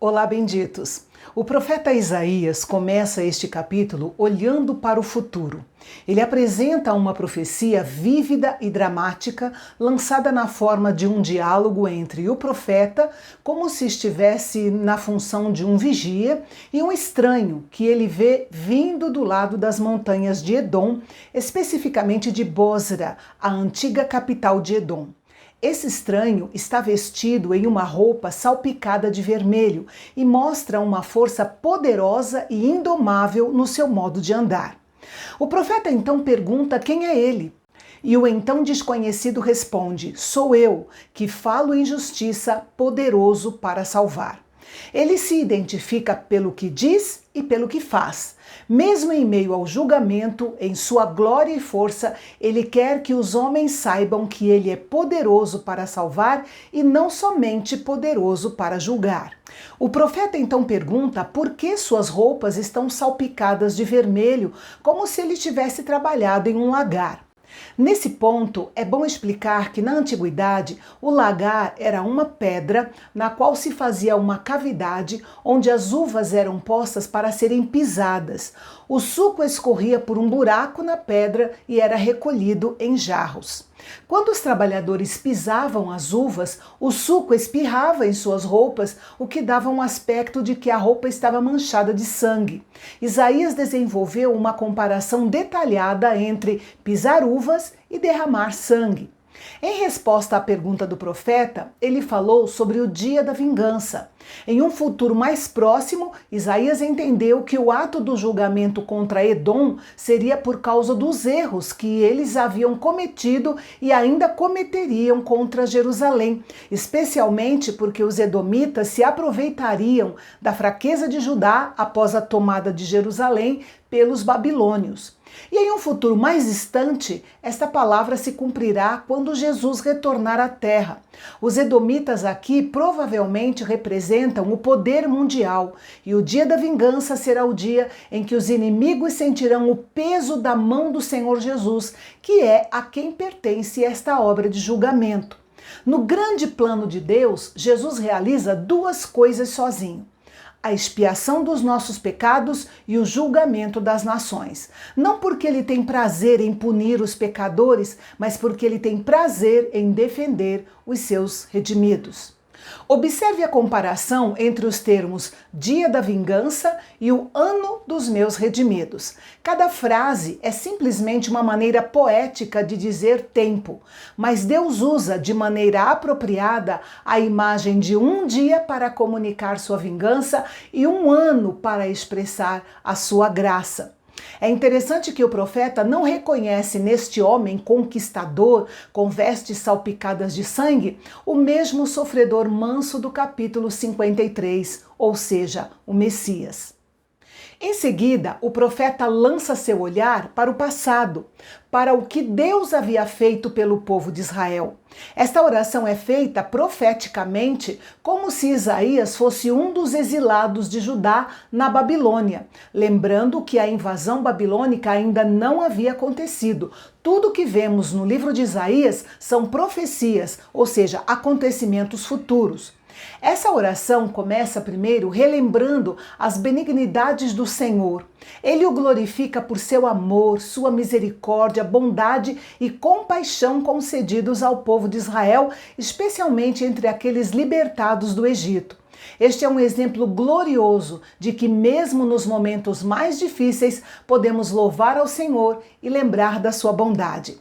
Olá, benditos! O profeta Isaías começa este capítulo olhando para o futuro. Ele apresenta uma profecia vívida e dramática, lançada na forma de um diálogo entre o profeta, como se estivesse na função de um vigia, e um estranho que ele vê vindo do lado das montanhas de Edom, especificamente de Bozra, a antiga capital de Edom. Esse estranho está vestido em uma roupa salpicada de vermelho e mostra uma força poderosa e indomável no seu modo de andar. O profeta então pergunta quem é ele. E o então desconhecido responde: sou eu, que falo em justiça, poderoso para salvar. Ele se identifica pelo que diz e pelo que faz. Mesmo em meio ao julgamento, em sua glória e força, ele quer que os homens saibam que ele é poderoso para salvar e não somente poderoso para julgar. O profeta então pergunta por que suas roupas estão salpicadas de vermelho, como se ele tivesse trabalhado em um lagar. Nesse ponto, é bom explicar que na antiguidade o lagar era uma pedra na qual se fazia uma cavidade onde as uvas eram postas para serem pisadas. O suco escorria por um buraco na pedra e era recolhido em jarros. Quando os trabalhadores pisavam as uvas, o suco espirrava em suas roupas, o que dava um aspecto de que a roupa estava manchada de sangue. Isaías desenvolveu uma comparação detalhada entre pisar uvas e derramar sangue. Em resposta à pergunta do profeta, ele falou sobre o dia da vingança. Em um futuro mais próximo, Isaías entendeu que o ato do julgamento contra Edom seria por causa dos erros que eles haviam cometido e ainda cometeriam contra Jerusalém, especialmente porque os edomitas se aproveitariam da fraqueza de Judá após a tomada de Jerusalém pelos babilônios. E em um futuro mais distante, esta palavra se cumprirá quando Jesus retornar à terra. Os edomitas aqui provavelmente representam o poder mundial, e o dia da vingança será o dia em que os inimigos sentirão o peso da mão do Senhor Jesus, que é a quem pertence esta obra de julgamento. No grande plano de Deus, Jesus realiza duas coisas sozinho: a expiação dos nossos pecados e o julgamento das nações. Não porque ele tem prazer em punir os pecadores, mas porque ele tem prazer em defender os seus redimidos. Observe a comparação entre os termos dia da vingança e o ano dos meus redimidos. Cada frase é simplesmente uma maneira poética de dizer tempo, mas Deus usa de maneira apropriada a imagem de um dia para comunicar sua vingança e um ano para expressar a sua graça. É interessante que o profeta não reconhece neste homem conquistador, com vestes salpicadas de sangue, o mesmo sofredor manso do capítulo 53, ou seja, o Messias. Em seguida, o profeta lança seu olhar para o passado, para o que Deus havia feito pelo povo de Israel. Esta oração é feita profeticamente como se Isaías fosse um dos exilados de Judá na Babilônia, lembrando que a invasão babilônica ainda não havia acontecido. Tudo o que vemos no livro de Isaías são profecias, ou seja, acontecimentos futuros. Essa oração começa primeiro relembrando as benignidades do Senhor. Ele o glorifica por seu amor, sua misericórdia, bondade e compaixão concedidos ao povo de Israel, especialmente entre aqueles libertados do Egito. Este é um exemplo glorioso de que mesmo nos momentos mais difíceis podemos louvar ao Senhor e lembrar da sua bondade.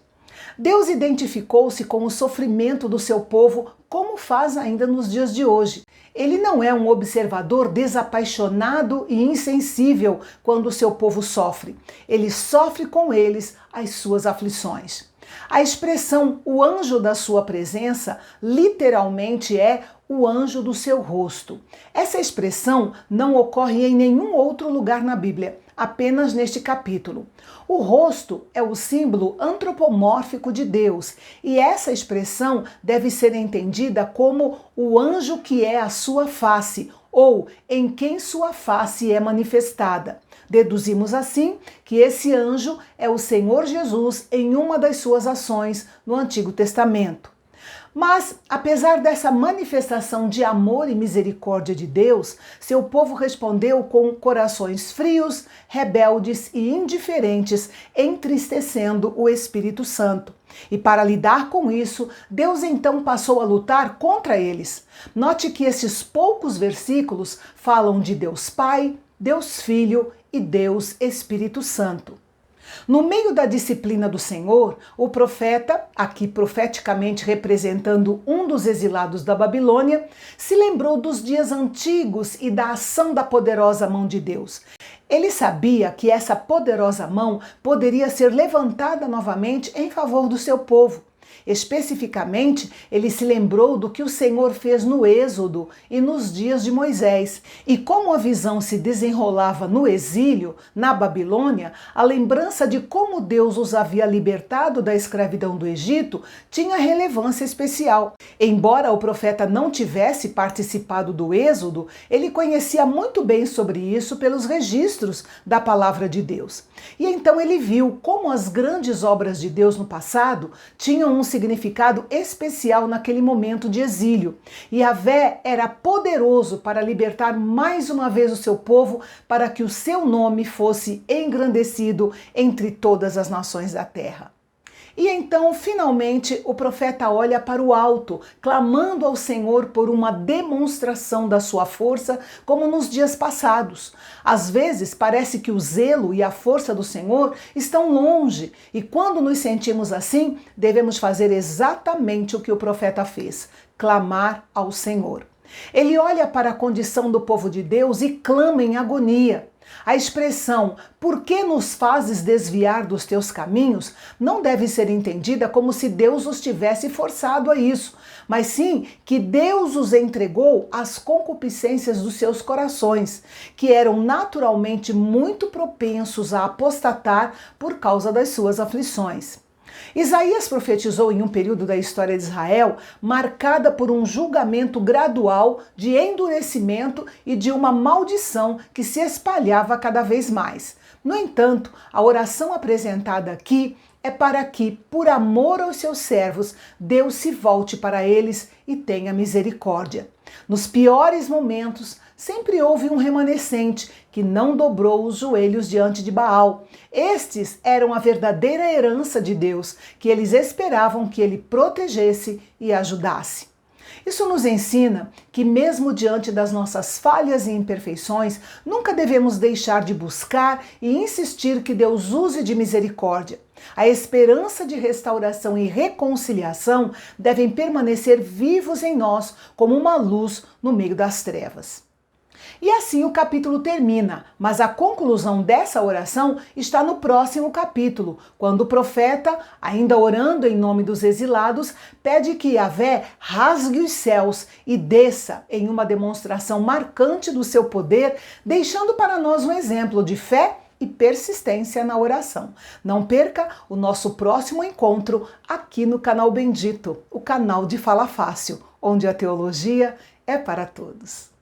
Deus identificou-se com o sofrimento do seu povo, como faz ainda nos dias de hoje. Ele não é um observador desapaixonado e insensível quando o seu povo sofre. Ele sofre com eles as suas aflições. A expressão "o anjo da sua presença" literalmente é o anjo do seu rosto. Essa expressão não ocorre em nenhum outro lugar na Bíblia, apenas neste capítulo. O rosto é o símbolo antropomórfico de Deus, e essa expressão deve ser entendida como o anjo que é a sua face, ou em quem sua face é manifestada. Deduzimos assim que esse anjo é o Senhor Jesus em uma das suas ações no Antigo Testamento. Mas, apesar dessa manifestação de amor e misericórdia de Deus, seu povo respondeu com corações frios, rebeldes e indiferentes, entristecendo o Espírito Santo. E para lidar com isso, Deus então passou a lutar contra eles. Note que esses poucos versículos falam de Deus Pai, Deus Filho e Deus Espírito Santo. No meio da disciplina do Senhor, o profeta, aqui profeticamente representando um dos exilados da Babilônia, se lembrou dos dias antigos e da ação da poderosa mão de Deus. Ele sabia que essa poderosa mão poderia ser levantada novamente em favor do seu povo. Especificamente, ele se lembrou do que o Senhor fez no Êxodo e nos dias de Moisés. E como a visão se desenrolava no exílio, na Babilônia, a lembrança de como Deus os havia libertado da escravidão do Egito tinha relevância especial. Embora o profeta não tivesse participado do Êxodo, ele conhecia muito bem sobre isso pelos registros da palavra de Deus. E então ele viu como as grandes obras de Deus no passado tinham um significado especial naquele momento de exílio. Yahvé era poderoso para libertar mais uma vez o seu povo, para que o seu nome fosse engrandecido entre todas as nações da terra. E então, finalmente, o profeta olha para o alto, clamando ao Senhor por uma demonstração da sua força, como nos dias passados. Às vezes, parece que o zelo e a força do Senhor estão longe, e quando nos sentimos assim, devemos fazer exatamente o que o profeta fez: clamar ao Senhor. Ele olha para a condição do povo de Deus e clama em agonia. A expressão "por que nos fazes desviar dos teus caminhos" não deve ser entendida como se Deus os tivesse forçado a isso, mas sim que Deus os entregou às concupiscências dos seus corações, que eram naturalmente muito propensos a apostatar por causa das suas aflições. Isaías profetizou em um período da história de Israel marcada por um julgamento gradual de endurecimento e de uma maldição que se espalhava cada vez mais. No entanto, a oração apresentada aqui é para que, por amor aos seus servos, Deus se volte para eles e tenha misericórdia. Nos piores momentos, sempre houve um remanescente que não dobrou os joelhos diante de Baal. Estes eram a verdadeira herança de Deus, que eles esperavam que ele protegesse e ajudasse. Isso nos ensina que, mesmo diante das nossas falhas e imperfeições, nunca devemos deixar de buscar e insistir que Deus use de misericórdia. A esperança de restauração e reconciliação devem permanecer vivos em nós como uma luz no meio das trevas. E assim o capítulo termina, mas a conclusão dessa oração está no próximo capítulo, quando o profeta, ainda orando em nome dos exilados, pede que Yahvé rasgue os céus e desça em uma demonstração marcante do seu poder, deixando para nós um exemplo de fé e persistência na oração. Não perca o nosso próximo encontro aqui no canal Bendito, o canal de Fala Fácil, onde a teologia é para todos.